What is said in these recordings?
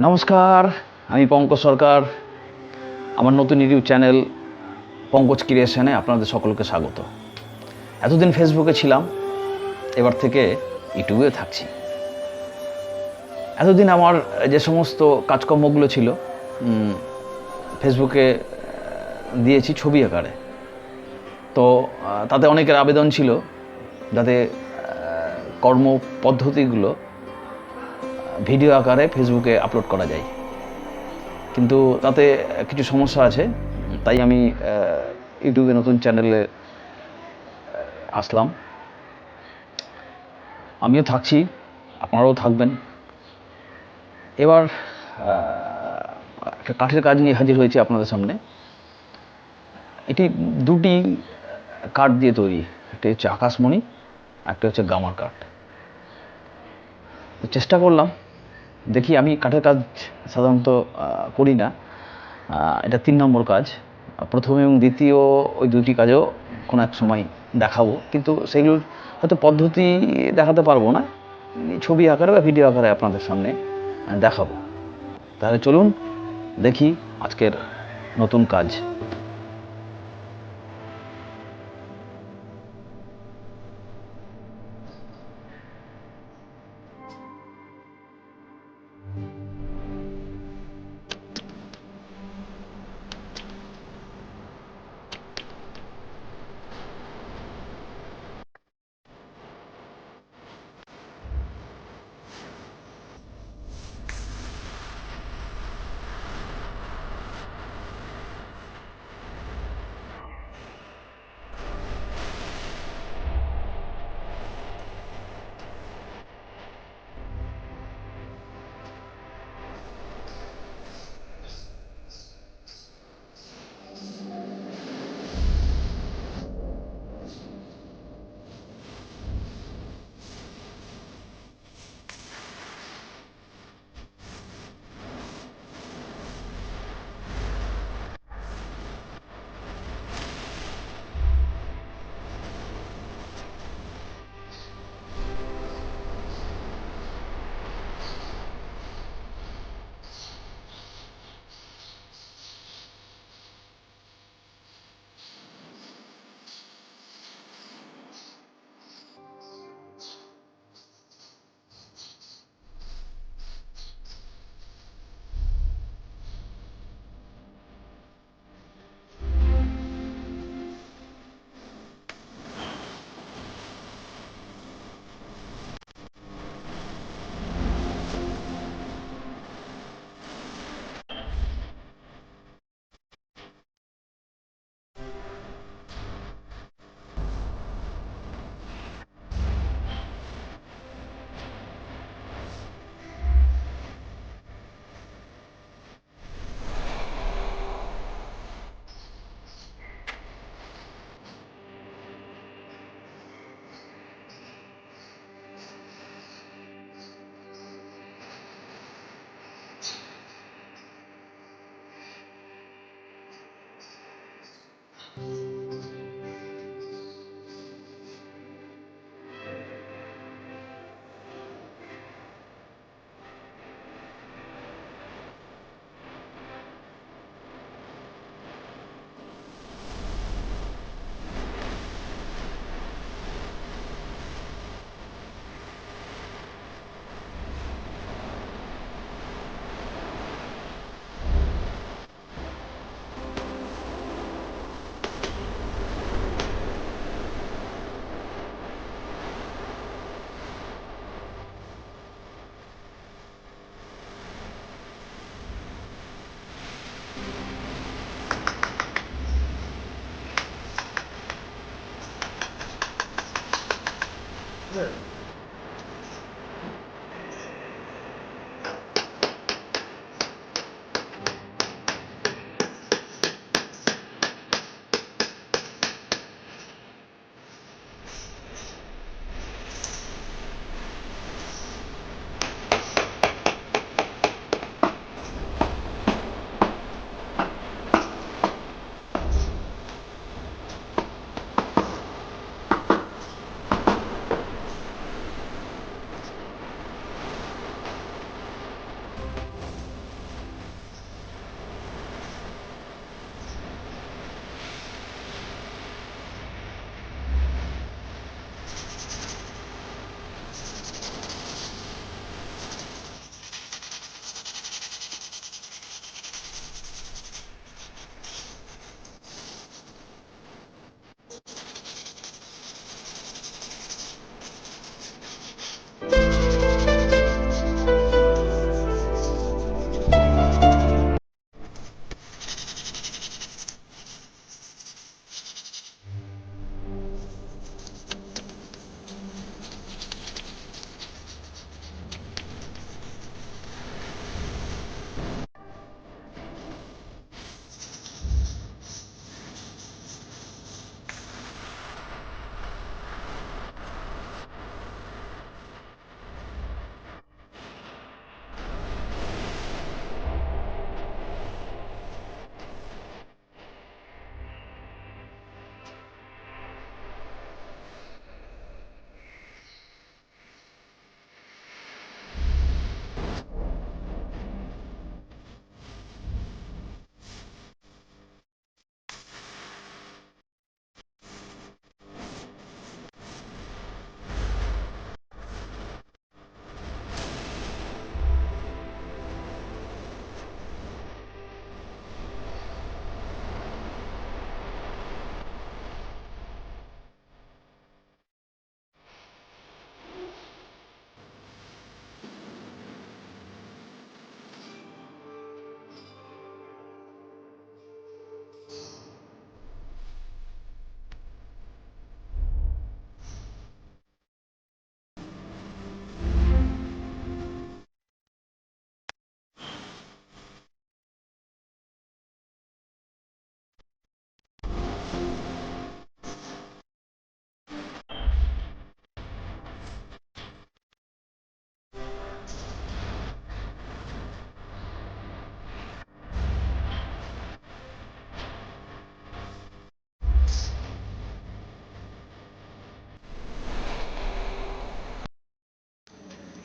নমস্কার, আমি পঙ্কজ সরকার। আমার নতুন ইউটিউব চ্যানেল পঙ্কজ ক্রিয়েশনে আপনাদের সকলকে স্বাগত। এতদিন ফেসবুকে ছিলাম, এবার থেকে ইউটিউবেও থাকছি। এতদিন আমার যে সমস্ত কাজকর্মগুলো ছিল ফেসবুকে দিয়েছি ছবি আকারে। তো তাতে অনেকের আবেদন ছিল যাতে কর্মপদ্ধতিগুলো ভিডিও আকারে ফেসবুকে আপলোড করা যায়, কিন্তু তাতে কিছু সমস্যা আছে। তাই আমি ইউটিউবে নতুন চ্যানেলে আসলাম। আমিও থাকছি, আপনারাও থাকবেন। এবার একটা কাঠের কাজ নিয়ে হাজির হয়েছি আপনাদের সামনে। এটি দুটি কাঠ দিয়ে তৈরি, একটা হচ্ছে আকাশমণি, একটা হচ্ছে গামার কাঠ। চেষ্টা করলাম, দেখি। আমি কাঠের কাজ সাধারণত করি না, এটা 3 নম্বর কাজ। প্রথম এবং দ্বিতীয় ওই দুটি কাজও কোনো এক সময় দেখাবো, কিন্তু সেগুলোর হয়তো পদ্ধতি দেখাতে পারবো না, ছবি আকারে বা ভিডিও আকারে আপনাদের সামনে দেখাবো। তাহলে চলুন দেখি আজকের নতুন কাজ।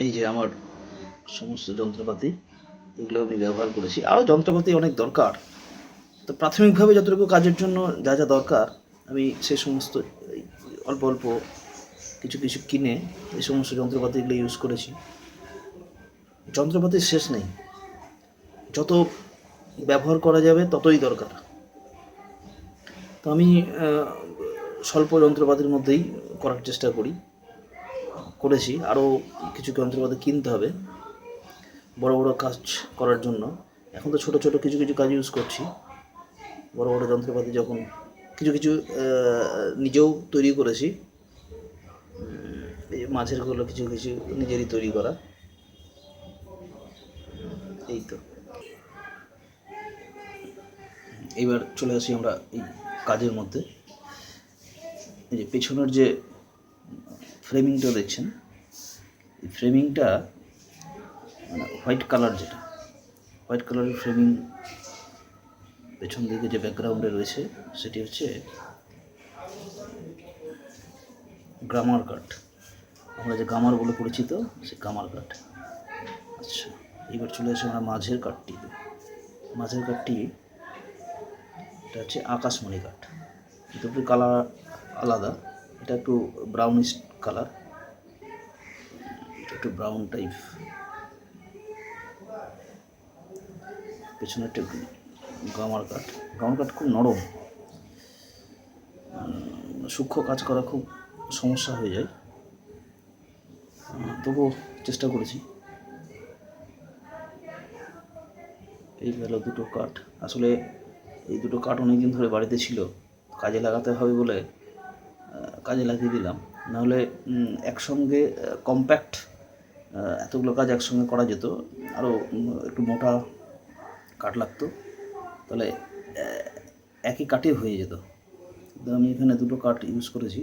এই যে আমার সমস্ত যন্ত্রপাতি, এগুলো আমি ব্যবহার করেছি। আরও যন্ত্রপাতি অনেক দরকার, তো প্রাথমিকভাবে যতটুকু কাজের জন্য যা যা দরকার আমি সে সমস্ত এই অল্প অল্প কিছু কিছু কিনে এই সমস্ত যন্ত্রপাতিগুলো ইউজ করেছি। যন্ত্রপাতির শেষ নেই, যত ব্যবহার করা যাবে ততই দরকার। তো আমি স্বল্প যন্ত্রপাতির মধ্যেই করার চেষ্টা করেছি। আরও কিছু যন্ত্রপাতি কিনতে হবে বড় বড় কাজ করার জন্য। এখন তো ছোট ছোট কিছু কিছু কাজ ইউজ করছি। বড় বড় যন্ত্রপাতি যখন কিছু কিছু নিজেও তৈরি করেছি, এই মাঝেরগুলো কিছু কিছু নিজেরই তৈরি করা। এই তো, এইবার চলে আসি আমরা এই কাজের মধ্যে। এই যে পেছনের যে ফ্রেমিংটা দেখছেন, এই ফ্রেমিংটা মানে হোয়াইট কালার, যেটা হোয়াইট কালারের ফ্রেমিং পেছন দিকে যে ব্যাকগ্রাউন্ডে রয়েছে সেটি হচ্ছে গ্রামার কাঠ। আমরা যে গামার বলে পরিচিত, সে গামার কাঠ। আচ্ছা, এবার চলে আসি আমরা মাঝের কাঠটি। মাঝের কাঠটি এটা হচ্ছে আকাশমণি কাঠ। দুটোর কালার আলাদা। এটা একটু ব্রাউনিশ কালার, এটা একটু ব্রাউন টাইপ। পেছনে একটা গামার কাঠ। গামার কাঠ খুব নরম, সূক্ষ্ম কাজ করা খুব সমস্যা হয়ে যায়, তবুও চেষ্টা করেছি। এই গেল দুটো কাঠ। আসলে এই দুটো কাঠ অনেকদিন ধরে বাড়িতে ছিল, কাজে লাগাতে হবে বলে কাজে লাগিয়ে দিলাম। নাহলে একসঙ্গে কম্প্যাক্ট এতগুলো কাজ একসঙ্গে করা যেত, আরও একটু মোটা কাঠ লাগতো, তাহলে একই কাঠে হয়ে যেত। কিন্তু আমি এখানে দুটো কাঠ ইউজ করেছি।